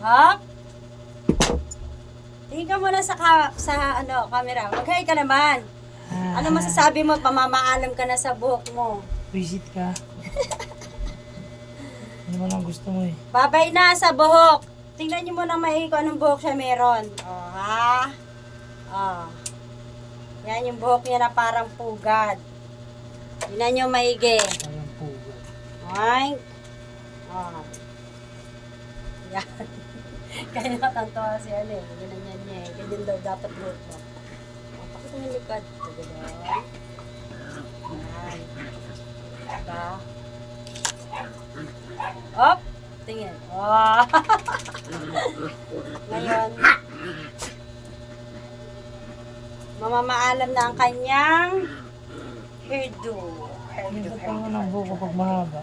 Hop. Tingin ka muna sa camera. Mag-hi ka naman. Ano masasabi mo? Pamamaalam ka na sa buhok mo. Visit ka. Ano mo lang gusto mo eh. Babay na sa buhok. Tingnan niyo muna maigi kung anong buhok siya meron. Oh, ha? Oh. Yan yung buhok niya na parang pugad. Tingnan niyo maigi. Parang pugo. Ay. Oh. Yan. Kaya nakatantawa si Ale. Ganyan niya eh. Ganyan daw dapat buhok mo. Oh, pakita yung likod. Ganyan. Yan. Diba? Op! Tingin. Wow! Ngayon, mamamaalam na ang kanyang hairdo. Hindi ka pang ng buko pag mahaba.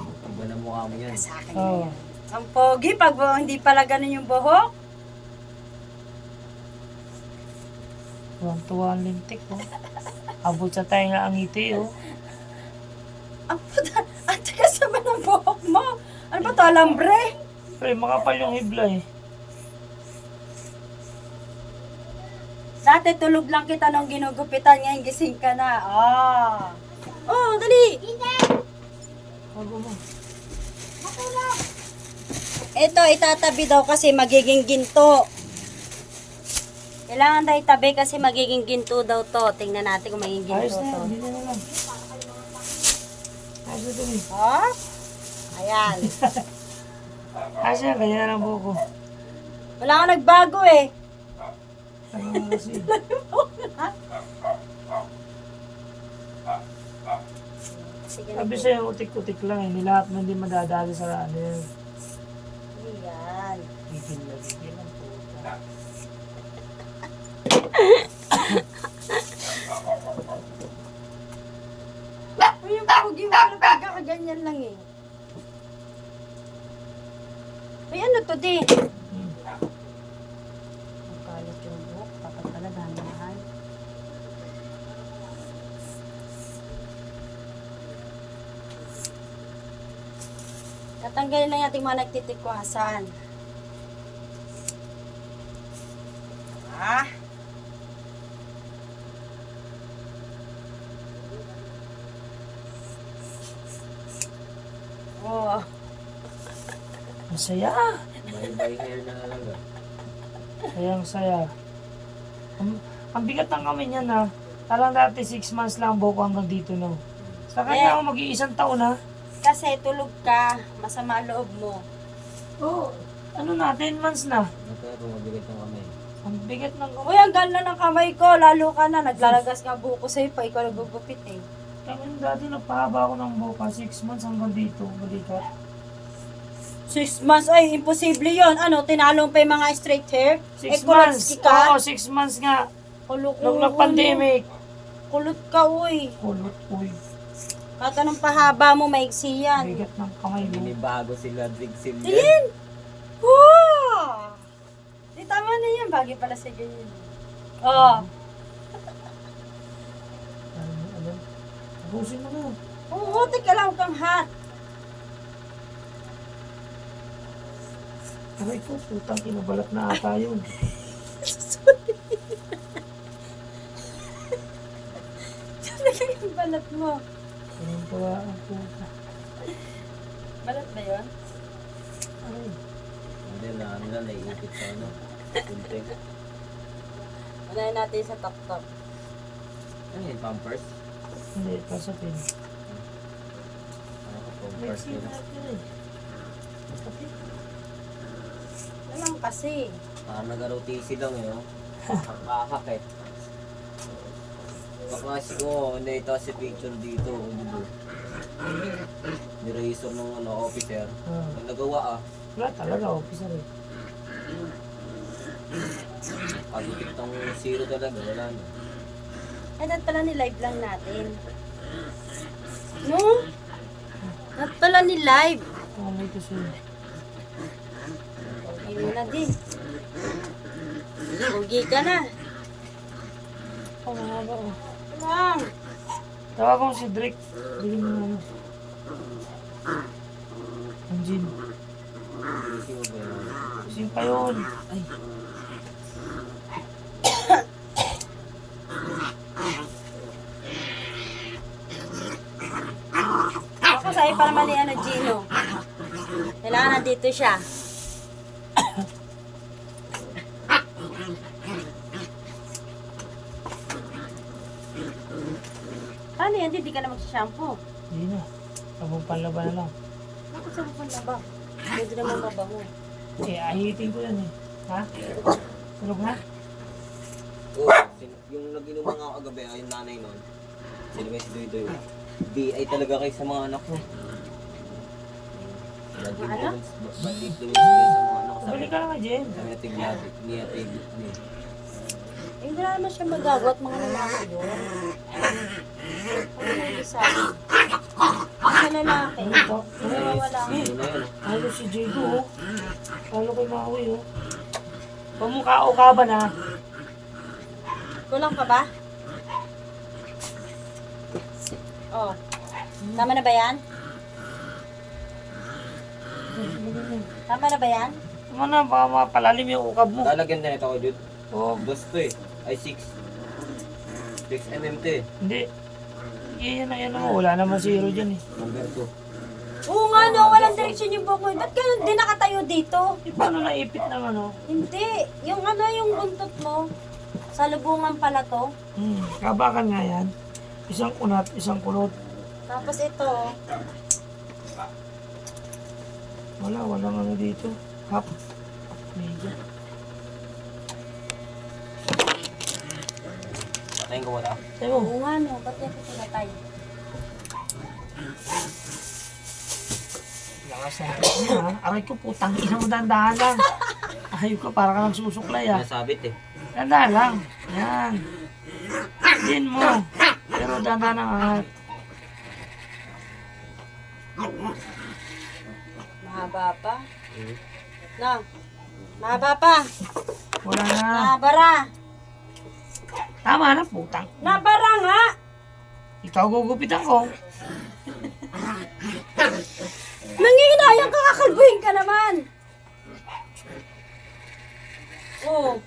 Ang ba na mukha mo yan? Sa akin Oo. yan. Ang pogi pag hindi pala ganun yung buhok. Tuwang-tuwa ang lintik oh. Abot sa tayo nga ang ngiti oh. Ang puta, ang tagas naman ang buhok mo. Ano ba to, alambre? Pre, makapal yung hibla eh. Dati tulog lang kita nung ginugupitan, ngayon gising ka na. Ah. Oh, dali. Bago mo. Ito, itatabi daw kasi magiging ginto. Kailangan daw itabi kasi magiging ginto daw to. Tingnan natin kung magiging Ayos ginto na to. yan, hindi na lang. Ayos na dun eh. Oh? Ayan. Ayos na, ganyan na lang buko. Wala ka nagbago eh. Ano nga kasi. Sige na. Sabi sa'yo, utik-utik lang eh. Nilahat mo hindi madadali sa ano yun. Ayan. Gigil na gigil ang puta. Uy, yung pogi mo na pagkakaganyan lang eh. Ay, ano to di? Ang kalat yung buhok. Dapat pala danahan. Tatanggalin lang natin mga nagtitikwasan. Ah. Oh. Masaya. Bye-bye hair na talaga. Sayang saya. Ang bigat ng kami niya na. Talang dati 6 months lang buko hanggang dito na. Sa kanya ako mag-iisang taon na. Kasi tulog ka, masama loob mo. Oo. Ano na, 10 months na. Pero mabigat ang kamay. Ang bigat ng kamay. Uy, ang ganda ng kamay ko. Lalo ka na. Naglalagas nga buko sa'yo pa. Ikaw nagugupit eh. Kami dati nagpahaba ako ng buka. 6 months hanggang dito. Balikat. 6 months. Ay, imposible yon. Ano, tinalong pa yung mga straight hair? 6 Kulotski months. ka? Oo, 6 months nga. Kulot Nung nag-pandemic. Kulot ka, uy. Kulot, uy. Kahit anong pahaba mo, maiksi yan. Bigat ng kamay mo. Binibago sila Big Sil yan. Tingin! Wow! Di tama na yan. Bagay pala sa ganyan. Oh. Ano? Tapusin mo na. Oo, teka lang kang hat. Aray ko, putang kinabalat na ata yun. Talaga yung balat mo. Ganun pala ang puta. Balat ba yun? Aray. Hindi na, ano na, naiipit sa ano. Kunting. Unahin natin sa top-top. Ano yun, pampers? Hindi, pasapin. Ano ka, pampers Flexi nila. natin eh. Pasapin. Alam kasi. Parang nag-ROTC lang yun. Kakakit. Baka siguro, hindi ito si picture dito. Ni-razor ng ano, officer. Ah. Ang nagawa Wala talaga, officer eh. Pag-utik ng zero talaga, wala na. Eh, dat pala ni-live lang natin. No? Dat pala ni-live. Kamay ko siya. Hindi mo na di. Pugi ka na. Oh, mahaba oh. Lang. Tawag ko si Drake. Bigyan mo ano. Ang gin. Gising mo ba yun? Kasing pa yun. Ay, Ako sa'yo pa naman ni ano, Gino. Kailangan nandito siya. Ano yan? Hindi ka na mag-shampoo. Hindi na. Sabong panlaban na lang. Bakit sa buwan na ba? Pwede naman mabango. Eh, ahitin ko yan eh. Ha? Tulog na? oh, yung nag-inuman nga kagabi, ay yung nanay nun. Sino ba si Doy-Doy? Di ay talaga kayo sa mga anak mo. Ano? Balik daw yung sa mga anak ko. Balik ka na nga, Jen. Sabi na tiglabi. Niya tiglabi. Ano yun? Eh, hindi na naman siya magagawa at mga lalaki yun. Ano na yung isa? Mga lalaki. Ito. Nawawala nga. Ano na yun? Halo si Diego, oh. Halo kay Maui, oh. Pamukao ka ba na? Kulang pa ba? Oh. Tama na ba yan? Tama na ba yan? Tama na, baka mapalalim yung ukab mo. Lalagyan din ito ko, Jude. Oh, Dos to eh. Ay, 6. 6 mm to eh. hindi. Yan na, yan na. Wala naman zero dyan eh. Number 2. Oo nga no, walang direksyon yung buhok mo. Ba't ganun din nakatayo dito? Eh, paano naipit naman, oh? Hindi. Yung ano, yung buntot mo. Sa lubungan pala to. Kabakan nga yan. Isang kunat, isang kulot. Tapos ito. Walang ano dito. Half. Medyo. Patayin ko wala. Tayo. Oo nga no, ba't yan pinatay? Lakas na. Ha? Aray ko, putang ina mo, dandahan lang. Ayok ka, para ka nagsusuklay ah. Nasabit eh. Dandahan lang. Yan. Din mo. Pero dandahan ang angat. Mahaba pa. No. Mahaba pa. Wala na. Nabara. Tama na, putang. Nabara nga. Ikaw gugupitan ko. Nanginginayang ka, kakalbuhin ka naman. Oh.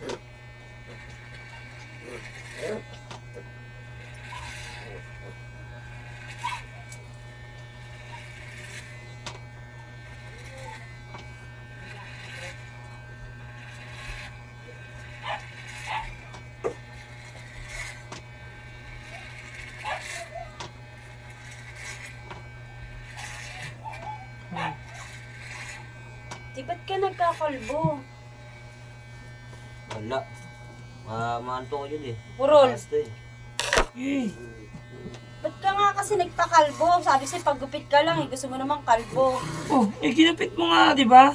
Di ba't ka nagkakalbo? Wala. Maanto ko yun eh. Purol. Basta eh. Eh, Ba't ka nga kasi nagpakalbo? Sabi sa'yo, paggupit ka lang, eh. Gusto mo namang kalbo. oh, kinapit mo nga, di ba?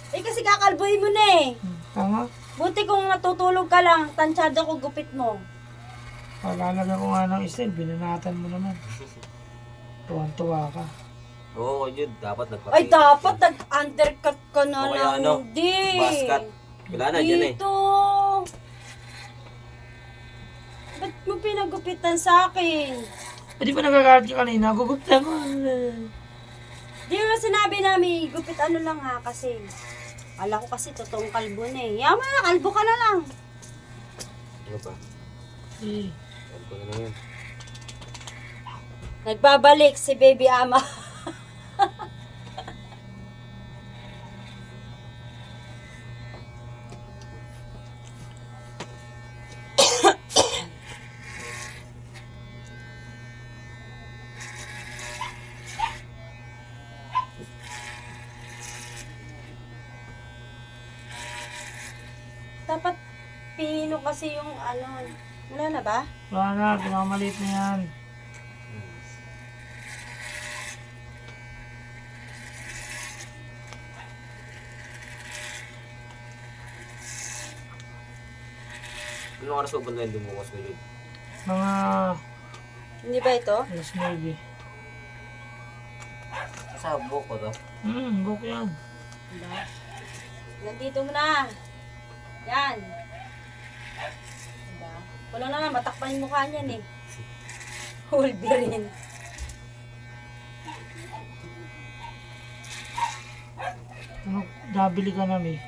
Eh, kasi kakalbohin mo na eh. Tama. Buti kung natutulog ka lang, tansyado ko gupit mo. Palalagyan ko nga ng style, binanatan mo naman. Tuwan-tuwa ka. Oo, Jude. Dapat nagpapit. Ay, dapat nag-undercut ka na O kaya lang. ano, Hindi. Basket. Wala na, dyan eh. Dito. Ba't mo pinagupitan sa akin? Pwede ba nagagalit ka kanina? Gugupitan ko. Di mo sinabi namin, gupit ano lang ha, kasi. Ala ko kasi totoong kalbo na eh. Yaman na, kalbo ka na lang. Ano pa? Eh, Ano pa na yun? Nagbabalik si Baby Ama. Dapat pino kasi yung ano. Wala na ba? wala na, pinamaliit na yan. Anong oras ko ba na yung lumukas ko, Jude? Mga Hindi ba ito? alas 9. Sa buhok ko to. Buko yan. Nandito mo na. Yan. Diba? Wala na nga, matakpan yung mukha niyan eh. Wolverine. Ano, nabili ka namin.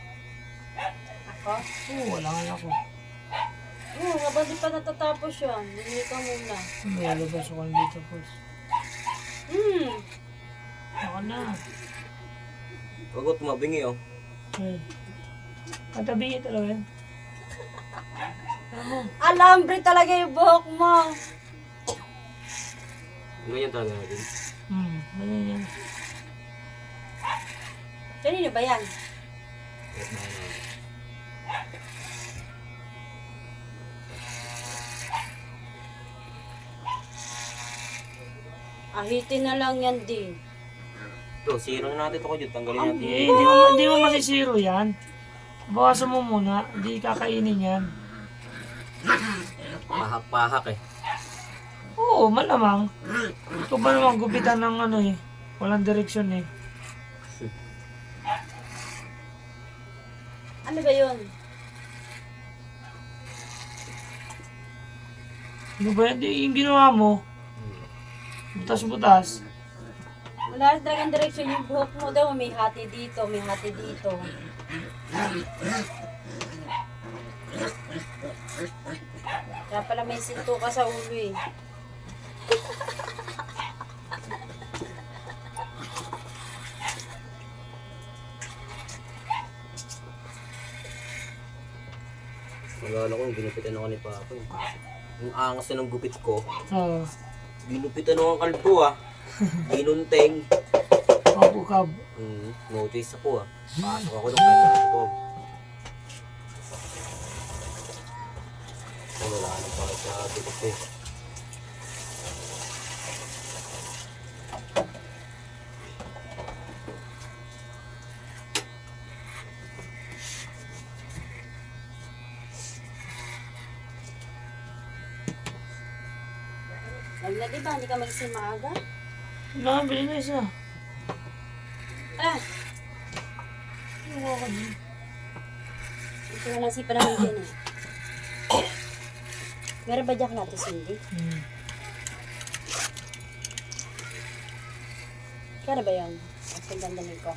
Ako? Oo, wala nga ako. Oo, habang di pa natatapos yan. Bumili ka muna. Lalabas ako dito, boss. Ako na. Huwag ko tumabingi oh. Ang tabi talaga yan. Ano? Alambre talaga yung buhok mo. Ganyan talaga natin. Ganyan yan. Kanino ba yan? Ahitin na lang yan din. Ito, zero na natin ito ko dyan. Tanggalin natin. Hindi mo masisiro yan. Bawasan mo muna. Hindi kakainin yan. Pahak-pahak eh. Oo, malamang. Ito ba naman gupitan ng ano eh. Walang direksyon eh. Ano ba yun? Ano ba yan? Di, yung ginawa mo. Butas-butas. Wala rin talagang direksyon yung buhok mo daw. May hati dito, may hati dito. Kaya pala may sinto ka sa ulo eh. Nalala ko, ginupitan ako ni Papa. Yung angas na ng gupit ko. Oo. Ginupitan ako ang kalbo ah. Ginunteng. Kabukab. Notice ako ah. Pasok ako ng kanya ko. Wala na pa sa bitok ko eh. Wala di ba? Hindi ka magising maaga? Nakabili na isa. Ah! Ano ka din? Ito na lang sipa naman din eh. Meron ba dyan natin, Cindy? Kaya ba yun? Ang ganda ko.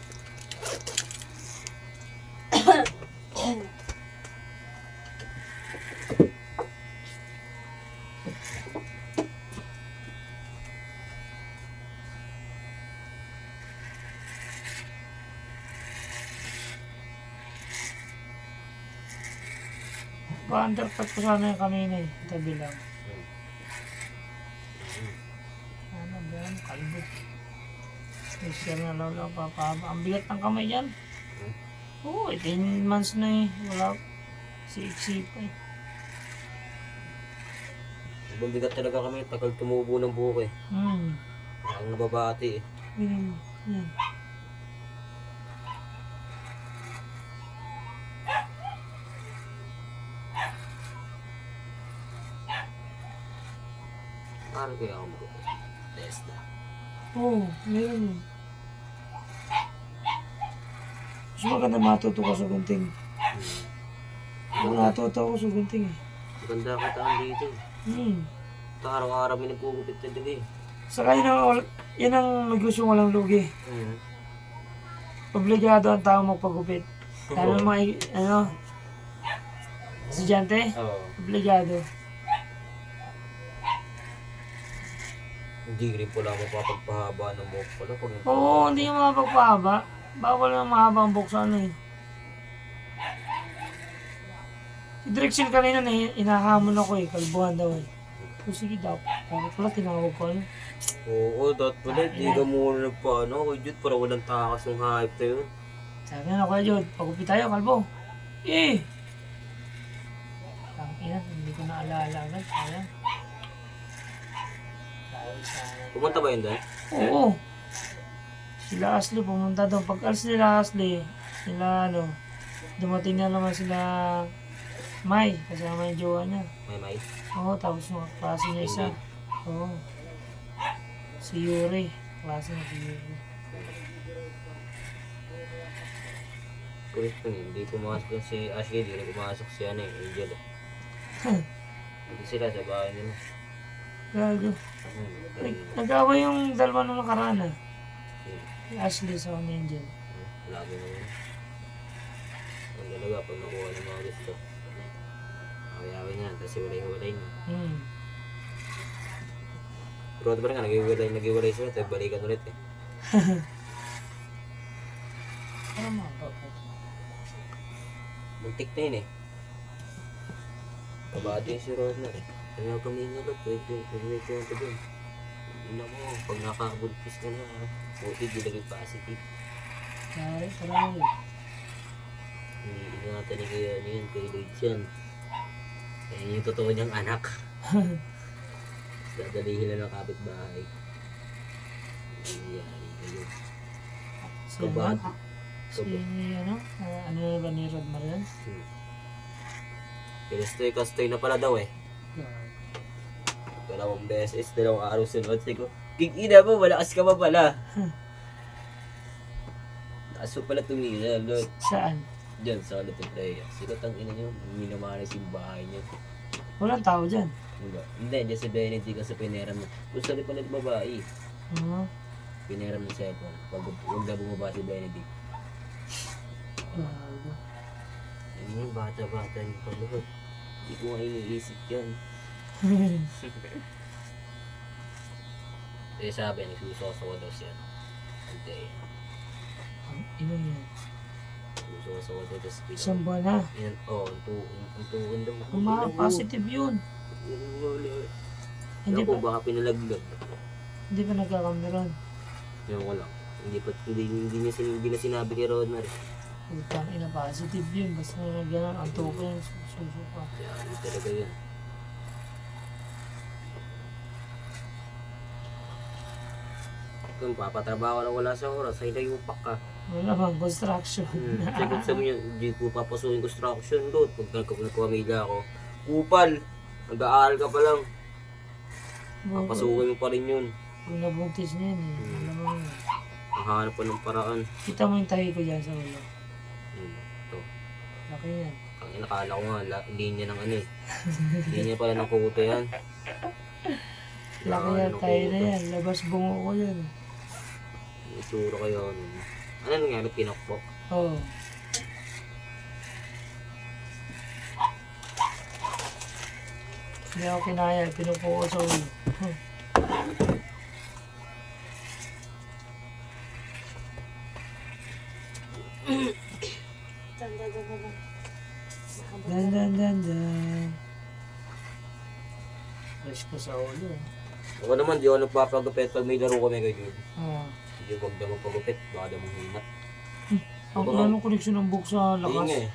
Pa-undercut ko sana yung kanina eh. Tabi lang. Ano ba yan? Kalbo. Special na lang papahaba. Ang bigat ng kamay yan. Oo, 18 months na eh. Wala. Si pa eh. Ibang bigat talaga kami. Tagal tumubo ng buhok eh. Ang nababati eh. Yan. Paano kaya ako mag-upit? Test na. Oo, meron yun. Mas maganda matuto ka sa gunting. Kung natuto ako sa gunting eh. Maganda kitaan dito eh. Ito araw-araw may nagkukupit talaga eh. Saka yun ang negosyo walang lugi. Obligado ang tao magpagupit. Lalo mga, estudyante, Oo. obligado. Hindi rin pala mapapagpahaba ng buhok pala. Oo, hindi yung mapagpahaba. Bawal na mahaba ang buhok sa ano eh. Si Drexel kanina na inahamon ako eh, kalbuhan daw eh. So sige daw, parang pala tinawag ko ano. Oo, dapat pala. Hindi ka muna nagpaano. Kay Jude, para walang takas yung hype na yun. Sabi na Kuya Jod, pagupit tayo, kalbo. Eh! Tangina, hindi ko naalala agad. Sayang. Pumunta ba yun doon? Oo. Sila Ashley pumunta doon. Pag alis nila Ashley, dumating na naman sila May, kasama yung jowa niya. May. Oo, tapos yung klase niya isa. Oo. Si Yuri. Klase niya si Yuri. Correct yun eh. Hindi pumasok yun si Ashley. Hindi rin pumasok si Angel eh. Hindi sila sa bahay nila. Gago. Nag-away yung dalawa nung nakaraan ah. Si Ashley sa Angel. Lagi na yun. Ang talaga, pag nakuha ng mga gusto. Away-away na, tapos iwalay-iwalay na. Pero ba nga, nag-iwalay sila, tapos balikan ulit eh. Tama ba po? Muntik na yun eh. Kabado yung si Rodner eh. Kaya kami nalog, pwede ko ito dun. Hindi na mo, pag nakakabuntis ka na, buti di lagi positive. Ay, parang yun. Iniingatan ni kaya yun, kay Lloyd yan. Kaya yung totoo niyang anak. Dadalihin na ng kapitbahay. Nangyayari kayo. Si Kabado. Si ano? Ano ba ni Rod Marian? Kinastoy-kastoy na pala daw eh. Dalawang beses, dalawang araw sunod. Sabi ko, ina mo, malakas ka pa pala. Taas mo pala tumira, Lord. Saan? Diyan sa Alate Playa. Sila tang ina niyo, minamanis yung bahay niya. Walang tao dyan. Hindi, diyan si Benedict kasi pineram mo. Gusto rin pala yung babae. Pineram ng cellphone. Huwag na bumaba si Benedict. Gago. Ano yung bata-bata yung pagod. Hindi ko nga iniisip yan. Eh sabi, nagsusoso daw siya. Hindi. Ang ino yan. Nagsusoso daw tapos Isang buwan na. yan, ang tuon daw. Ang mga positive yun. Hindi Ako pa, baka pinalaglag. hindi pa nagkakamera. Yan ko lang. Hindi na sinabi kay Rodner. Putang ina, positive yun. Basta na gano'n, ang tuko yung susuka. Kaya hindi talaga yun. Kung papatrabaho na wala sa oras, ay layupak ka. Wala bang construction. Check sa mo yun, hindi ko papasukin construction doon. Pag nagpamilya ako, kupal. Nag-aaral ka pa lang. Papasukin mo pa rin yun. Kung nabuntis niya yun eh. Alam mo yun. Mahanap pa ng paraan. Kita mo yung tahi ko dyan sa ulo. Ito. Laki yan. Ang nakala ko nga, linya ng ano eh. Linya pala ng kuto yan. Laki yan, tahi na yan. Labas bungo ko yan. Isuro kayo. Ano nangyari? Pinakpok? Oo. Hindi ako kinaya, pinupo ko sa ulo. Dan dan dan dan. Fresh ko sa ulo. Ako naman, di ako nagpapagupit pag may laro kami kayo. Ah. Hindi ko daw magpagupit, baka daw manghimat. Ang anong koleksyon ng book sa Hindi lakas? nga eh.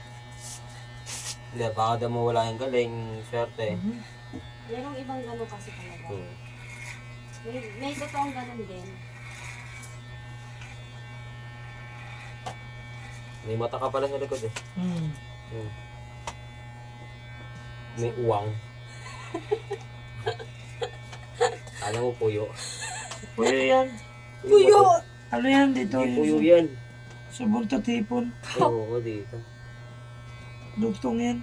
Hindi, baka daw mawala yung galing, swerte. Merong ibang gano'n kasi talaga. Hmm. May totoong gano'n din. May mata ka pala sa likod eh. Hmm. Hmm. May uwang. Alam mo puyo. Puyo yan. Puyo! Ano yan dito? Hindi puyo yan. Sa bulto tipon. Oo, dito. Dugtong yan.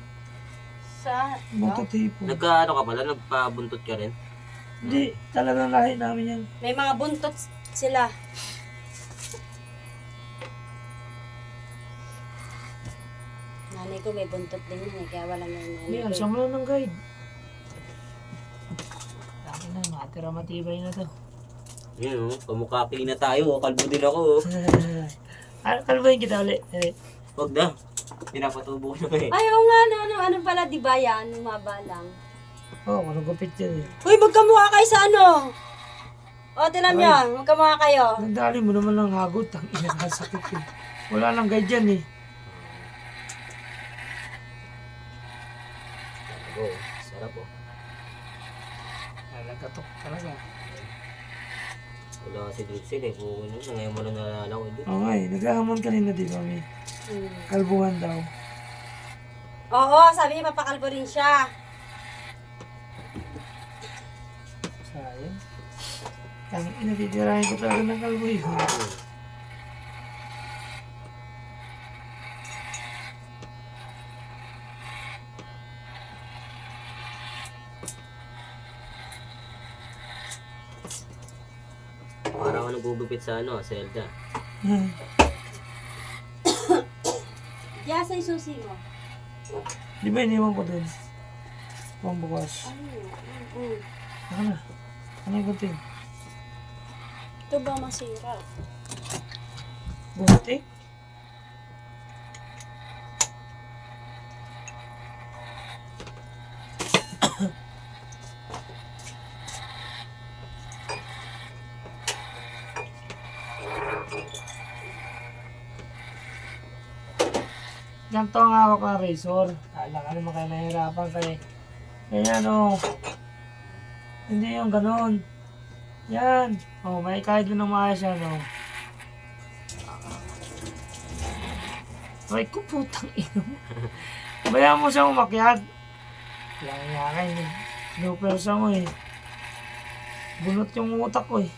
Sa... Bulto tipon. Nagka-ano ka pala? Nagpabuntot ka rin? Hindi, talagang lahi namin yan. May mga buntot sila. Nanay ko may buntot din yun eh, kaya walang yung nanay Hindi, ko. alsa mo lang ng guide. Laki na, matira matibay na to. Yun o, pamukaki na tayo. Kalbo din ako oh. Kalbayin kita ulit. Huwag na. Pinapatubo ko na eh. Ay, oo nga, ano pala, di ba yan? Umaba lang. Oo, oh, gupit yan eh. Uy, magkamukha kayo sa ano? O, tinan Ay. niyo, magkamukha kayo. Nagdali mo naman ng hagot. Ang inakasakit eh. Wala nang guide yan eh. Oo, sarap oh. Nalagatok talaga. Wala kasi dito sila eh. Kung ano, ngayon mo lang nalala ko dito. Oo nga eh, naghahamon kanina di ba may kalbuhan daw. Oo, sabi niya papakalbo rin siya. Sayang. Ang inatitirahin ko talaga ng kalbo yun. Parang ako nagugupit sa ano, Zelda. Yasa yung susi mo. Di ba iniwan ko dun? Pambukas. Ano na? Ano yung gunting? Ito ba masira? Gunting? Ganito ang hawak ng razor. Kala ka naman kayo nahihirapan kayo. Ganyan o. Hindi yung ganun. Yan. O, may kahit yun ang maayos yan o. Ay ko putang ino. Bayaan mo siya umakyat. Lang yakin eh. Looper siya mo eh. Bunot yung utak ko eh.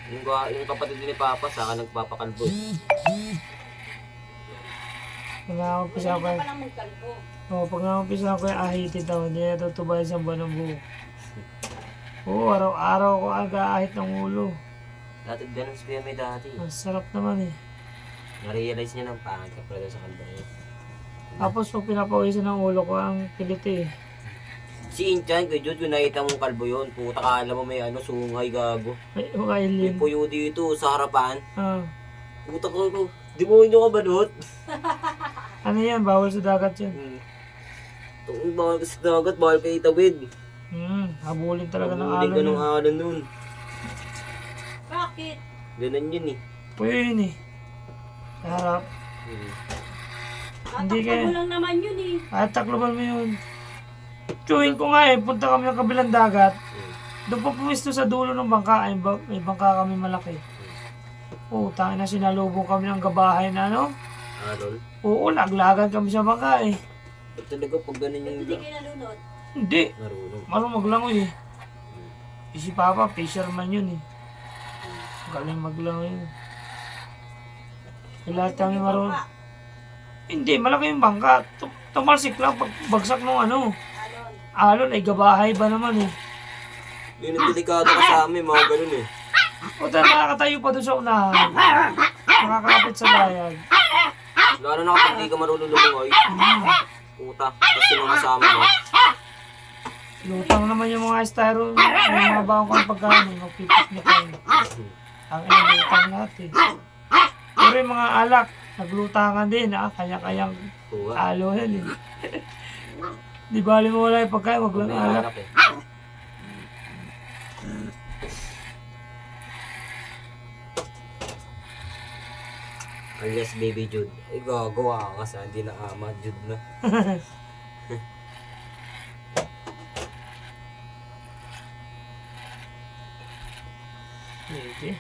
Yung kapatid ni Papa, sa akin nagpapakalbo. Pag nakapisa ko Hindi ka palang magkalbo. pag nakapisa ko yung ahitid ako, hindi na tutubay isang buwan ng buhok. Oo, araw-araw ko aga-ahit ng ulo. Dati ganun si Kuya May dati. Ang sarap naman eh. Na-realize niya ng pangit ka pala sa kalbo niya. Tapos pag pinapawisan ng ulo ko, ang kiliti eh. Si Inchan, kay Jud, kung nakita mong kalbo yun, puta ka alam mo may ano, sungay gago. May May kailin. puyo dito sa harapan. Ah, Puta ko, demonyo ka ba doon? ano yan? Bawal sa dagat yan. Itong bawal ka sa dagat, bawal ka itawid. Habulin talaga ng Huli ka alon ng yan. alon nun. Bakit? Ganun yun eh. Puyo yun eh. Sa harap. Hindi Tatakbo kaya. mo lang naman yun eh. Kahit takloban mo yun. Chewin ko nga eh, punta kami ng kabilang dagat. Doon pa pumisto sa dulo ng bangka. Ay, may bangka kami malaki. Tangin na sinalubong kami ng gabahay na ano. Alon? Oo, laglagan kami sa bangka eh. Ba't talaga pag ganun yung Hindi kayo nalunod. Hindi. marunong? Marunong maglangoy eh. Si Papa, fisherman yun eh. Galing maglangoy yun. Lahat kami marunong. Hindi, malaki yung bangka. Tumalsik lang pag bagsak nung ano. Alon. Alon ay gabahay ba naman eh. Yun ang delikado ka sa amin, mga ganun eh. Nakakatayo pa doon sa unahan. Nakakapit sa bayag. Lalo na kapag di ka marunong lumungoy. Puta, tapos yung mga kasama mo. Lutang naman yung mga styro. Yung mga baong kong pagkain. Magpipit na kayo. Ang lutang lahat eh. Pero yung mga alak, naglutangan din. Kanya-kanyang Kuha. alohan eh. Di bali mo wala yung pagkain, wag lang May alak. anak eh. Alias Baby Jude. Ay, gagawa ka kasi hindi na ama Jude na. Pwede.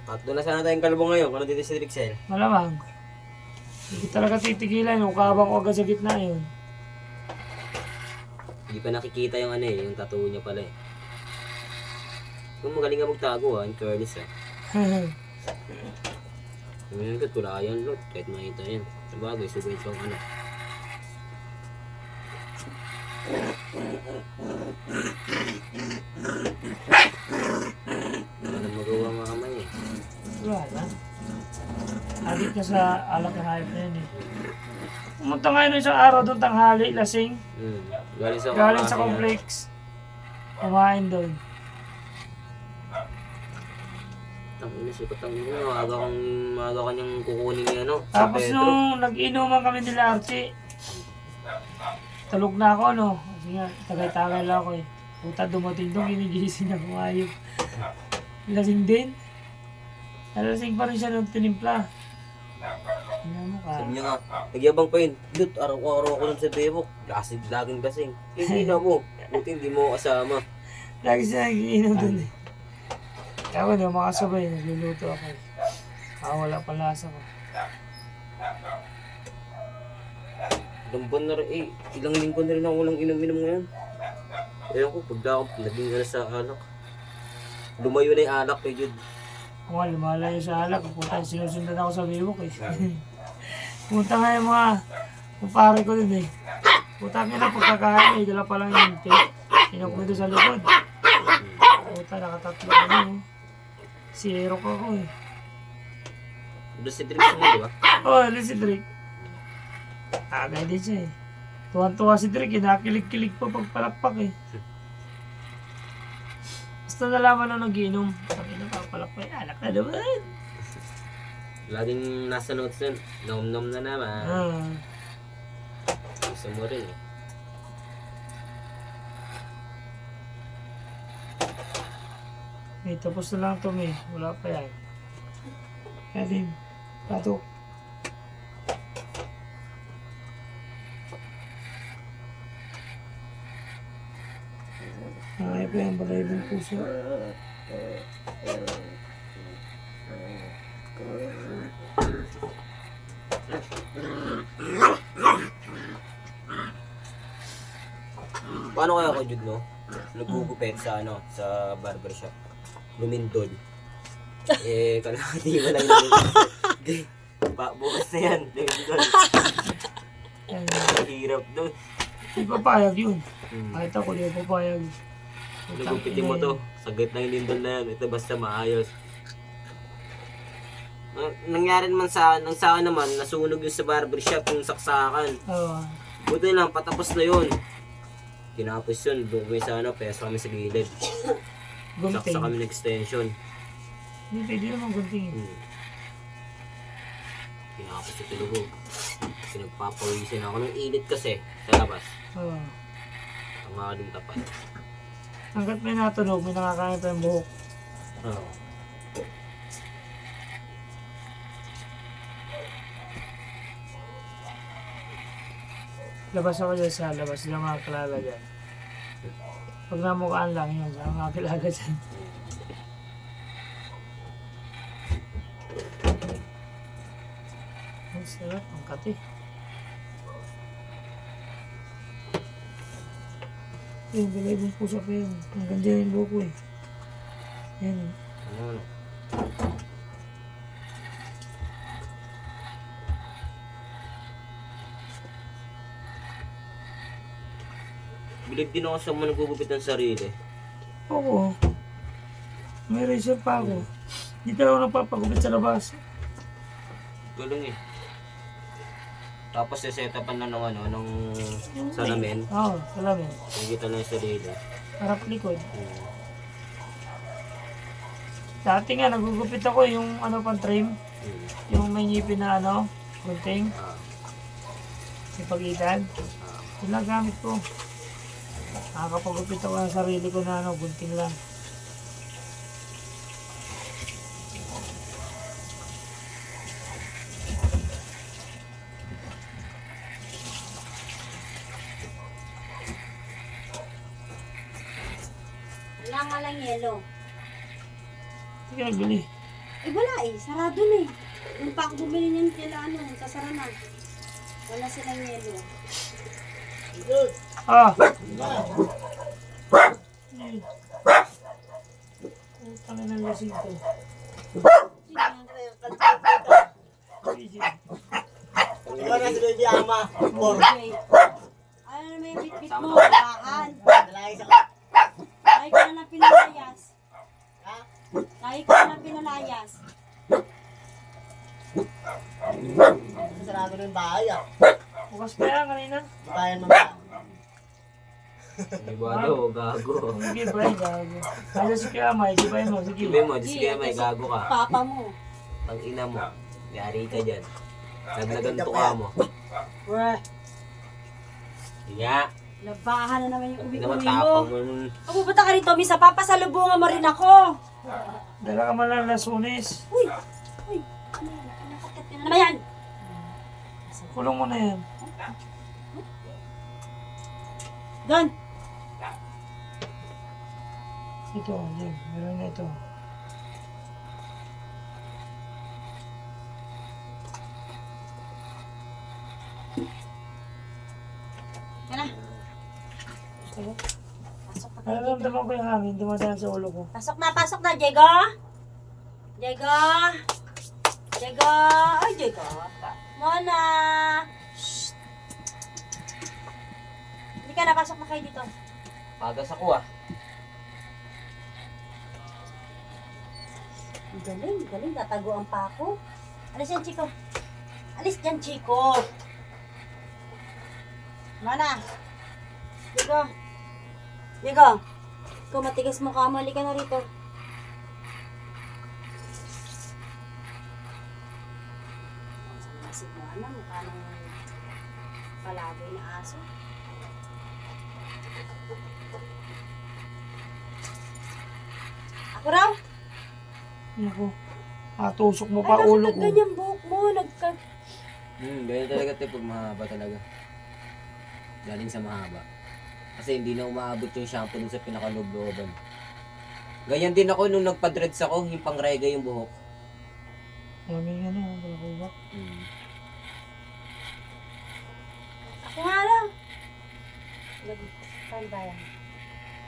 Tatlo na sana tayong kalbo ngayon. Ano dito si Rixel? Malamang. Hindi talaga titigilan. Yung kabang ko agad sa gitna yun. Hindi pa nakikita yung ano eh, yung tattoo niya pala eh. Kung magaling nga magtago yung Curtis ah. Yung kat, wala yan lot, kahit makita yan. Sabagay, subay siyang ano. Wala nang magawa mga kamay eh. Wala lang. Adik ka sa alak na hype na yun eh. Pumunta nga yun isang araw doon tanghali, lasing. Galing sa Galing sa Kamasi, complex. Kumain doon. Ang inisipot ang ino, maaga kanyang kukunin niya no. Sa Tapos Pedro. nung nag-inuman kami nila Archie, tulog na ako no. Kasi nga, tagay-tagay lang ako eh. Puta dumating doon, ginigising ako ayop. Lasing din. Nalasing pa rin siya nung tinimpla. Ano mo ka? Sabi niya nga, nagyabang pa yun. Dut, araw-araw ako nun sa bebok. Laging kasing. Hindi na mo. Buti hindi mo kasama. Lagi siya nag-iinom doon eh. Ako hindi ako makasabay, nagluluto ako. Wala pa lasa ko. Ilang buwan na rin, ilang linggo na rin ako walang inom-inom ngayon. Ewan ko, pagda ako, naging ano sa alak. Lumayo na yung alak kay Jude. Ako nga, lumalayo sa alak. Puta, sinusundan ako sa bibok eh. Punta nga yung mga kumpare ko din eh. Puta nga na pagkakain, dala pa lang yung tape. Inok nito sa likod. Puta, nakatatlo ka na eh. Zero ka ko eh. Doon si Drix mo, di ba? Oh, ano si Drake? Agay din siya eh. Tuwan-tuwa si Drake, kinakilig-kilig pa pagpalakpak eh. Basta nalaman na nagiinom. Ang ina pagpalakpak eh, alak na naman. Laging nasa notes nun. Nom-nom na naman. Ah, Gusto mo rin eh. may tapos na lang ito may. Wala pa yan. Kaya din, patok. Ay, pa yan, balay ng puso. Paano kaya ako, Jude, no? Nagugupit sa ano, sa barbershop. Lumindol. Eh, kalahati mo lang lumindol. Bukas na yan, lumindol. Yan. Hirap doon. Di papayag yun. Hmm. Kahit ako di papayag. Nagupitin mo to. Saglit na yung lindol na yan. Ito basta maayos. Nangyari naman sa akin naman, nasunog yung sa barbershop, yung saksakan. Oo. Buti lang, patapos na yun. Kinapos yun, doon kami sa ano, peso kami sa gilid. Gunting. Saksa kami ng extension. Hindi, pwede naman gunting. Kinapos yung tulugo. Pinagpapawisin ako ng init kasi sa labas. Oo. Ang mga din tapat. Hanggat may natunog, may nakakain pa yung buhok. Oo. Labas ako dyan sa labas, sila mga kilala dyan. Pag namukhaan lang yun, sa mga kilala dyan. Ang sarap, ang kati. Yung balay ng puso pa yun. Ang ganda yung buhok ko eh. Yan. Ano? Bilig din ako sa mga nagugupit ng sarili. Oo. May razor pa ako. Dito ako napapagupit sa labas. Galing eh. Tapos sesetapan na ng ano, ng salamin. Oo, salamin. Nakikita na yung sarili. Harap likod. Dati nga, nagugupit ako yung ano pang trim. Yung may ngipin na ano, gunting. Yung pagitan. Yun lang gamit ko. Nakakapagupit ako ng sarili ko na ano, gunting lang. Wala nga lang yelo. Sige, nagbili. Eh wala eh, sarado na eh. Nung pa ako bumili niyan kila ano, sasara na. Wala silang yelo. Ah! Ang tanga ng lasing to. Easy. Ikaw na si Baby Ama. Okay. Ano naman yung bitbit mo, bahan. Nalayas ako. Lagi ka na pinalayas. Ha? Lagi ka na pinalayas. Sarado na yung bahay ah. Bukas pa yan kanina. Di ba yan mamaya? Di ba daw, gago. Sige ba yung gago. Kaya si Kaya May, si Bay mo, sige. Sabi mo, Diyos kaya may gago ka. Papa mo. Ang ina mo. Yari ka dyan. Nagnaganto ka mo. Weh, Nga. labahan na naman yung Hindi uwi-uwi naman mo. tapang mo. Pupunta ka rito, Misa, papasalubungan mo rin ako. Dala ka man lang lasunis. Uy! Uy! Ano yan? Nakakit ka na naman yan! Kulong mo na yan. Doon! Ito, yan. Meron na ito. Yan na. Sarap. Pasok na kayo dito. Nararamdaman ko yung hangin, dumadaan sa ulo ko. Pasok na, Diego! Diego! Diego! Ay, Diego! Mona! Shh! Halika na, pasok na kayo dito. Pagas ako ah. Ang galing, galing. Tataguan pa ako. Alis yan, Chico. Alis dyan, Chico. Mana? Diego. Diego. Ikaw matigas mo ka. Halika na rito. Si Mana, mukha ng palagay na aso. Ako raw? Naku. Tusok mo pa Ay, ulo bakit ko. ganyan buhok mo? Ganyan talaga te pag mahaba talaga. Galing sa mahaba. Kasi hindi na umaabot yung shampoo dun sa pinakaloob-looban. Ganyan din ako nung nagpa-dreads ako, yung pang-rega yung buhok. Maraming ano, wala ko ba? Ako nga lang. Saan ba yan?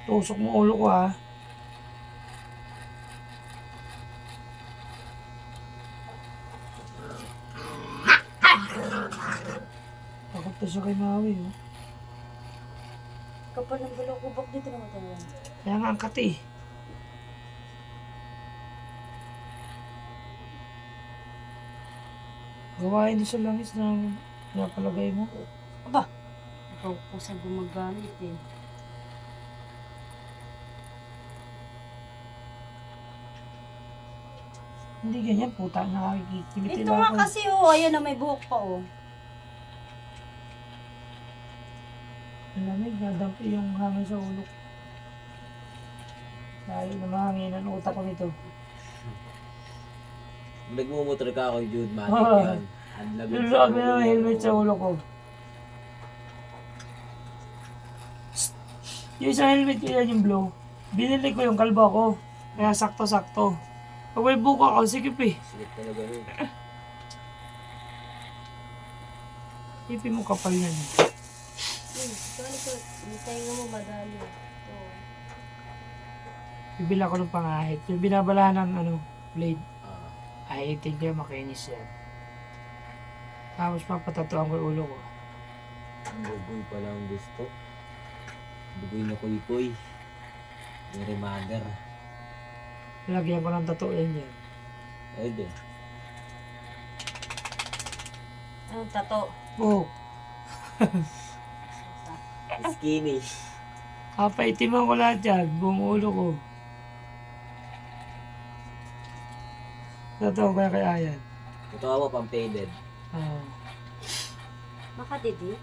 Tusok mo ulo ko ha. Takot pa siya kay Maui, oh. Kapal ng bulok-ubok dito naman tayo. Kaya nga ang kati. Gawain din sa langis na napalagay mo. Aba, ikaw po sa gumagamit eh. Hindi ganyan, puta. Nakikikimiti Ito lang nga ako. kasi oh, ayan na may buhok pa oh. Ang lamig, nadampi yung hangin sa ulo. Dahil na mahangin ang utak ko nito. Nagmumotor ka ako, Jude, matik Ah. yan. Ang lamig Yung sa sabi ulo. ng helmet sa ulo ko. Yung isang helmet ko yan yung blue. Binili ko yung kalbo ko. Kaya sakto-sakto. Pag may buka ako, sikip eh. Sigit talaga yun. Ipin mo kapal yan. Sorry ko, hintayin mo madali. Ito. Bibila ko ng pangahit. Yung binabalahan ng blade. Ah, Ahitin ko yan, makinis yan. Tapos papatatuan ko yung ulo ko. bugoy pala ang gusto. Bugoy na kuy-kuy. Very mother. Lagyan ko ng tattoo yan dyan. Pwede. Anong tato? Oh, Skinny. kapaitiman ko lahat yan. Buong ulo ko. Tattoo ko yan kay Ayan. Totoo mo, pang faded. Makadidi?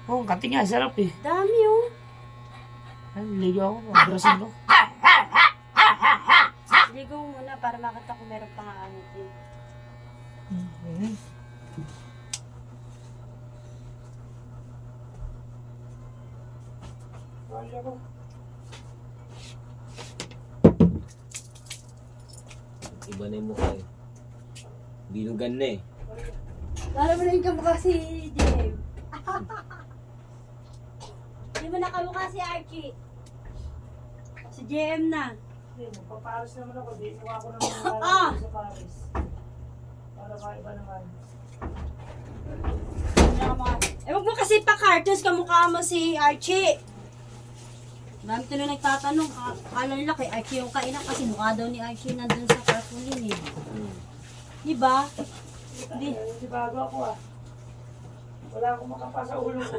Oh, kati nga, sarap eh. Dami oh. Ay, ligo ako, mabrasin ko. Ligo mo muna para makita ko meron pang aanit eh. Ganyan. Iba na yung mukha eh. Binugan na eh. Lalo mo na yung kamukha si Jim. Hindi mo na kamukha si Archie. Si JM na. Hindi, magpaparos naman ako. Di mukha ko naman yung Ah! sa Paris. Para maiba naman. Wag mo kasi pa-cartoons kamukha mo si Archie. Dami tuloy nagtatanong, akala nila kay Archie yung kainan kasi mukha daw ni Archie nandun sa cartoon yun eh. Diba? Di. Hindi bago ako ah. Wala akong makapa sa ulo ko.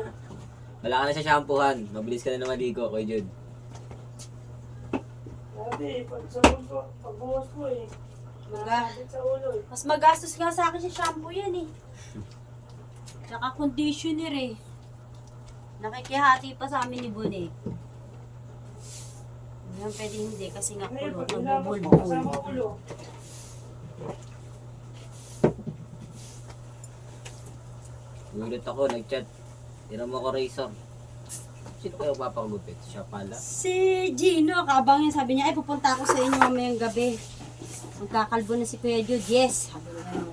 Wala ka na sa shampoohan. Mabilis ka na naman ligo, Kuya Jude. Dati, pag sabon ko, pagbuhos ko eh. Nakakabit sa ulo eh. Mas magastos nga sa akin si shampoo yan eh. Tsaka conditioner eh. Nakikihati pa sa amin ni Bune. Ngayon pwede hindi kasi nga Ngayon, kulot pag ang inabot mo bubul-bubul. kasama ulo. Gulit ako, nag-chat. Tira mo ko razor. Sino kayo papagupit? Siya pala. Si Gino, kabang yan, sabi niya, ay pupunta ako sa inyo mamayang gabi. Magkakalbo na si Kuya Jude. Yes, sabi niya ngayon.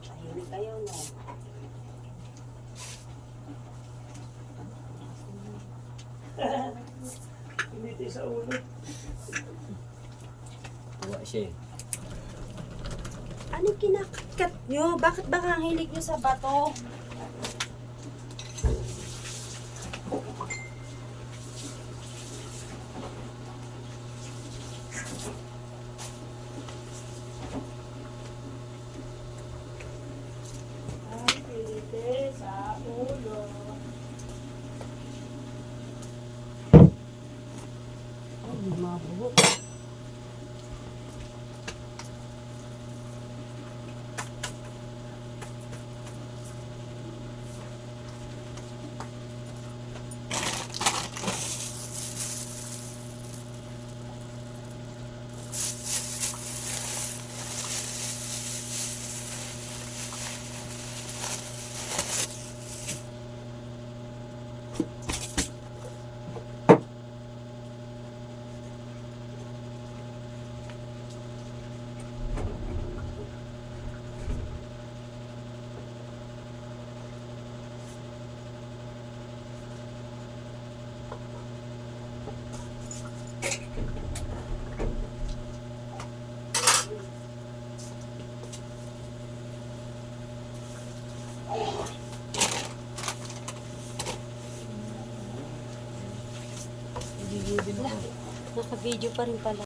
Tahimik kayo, no? Hindi sa ulo. Tuwa siya eh. Ano kinakatkat nyo? Bakit ba ang hilig nyo sa bato? Ay, pilite sa ulo. Oh, may mga buhok. Nagigil din ako. Naka-video pa rin pala.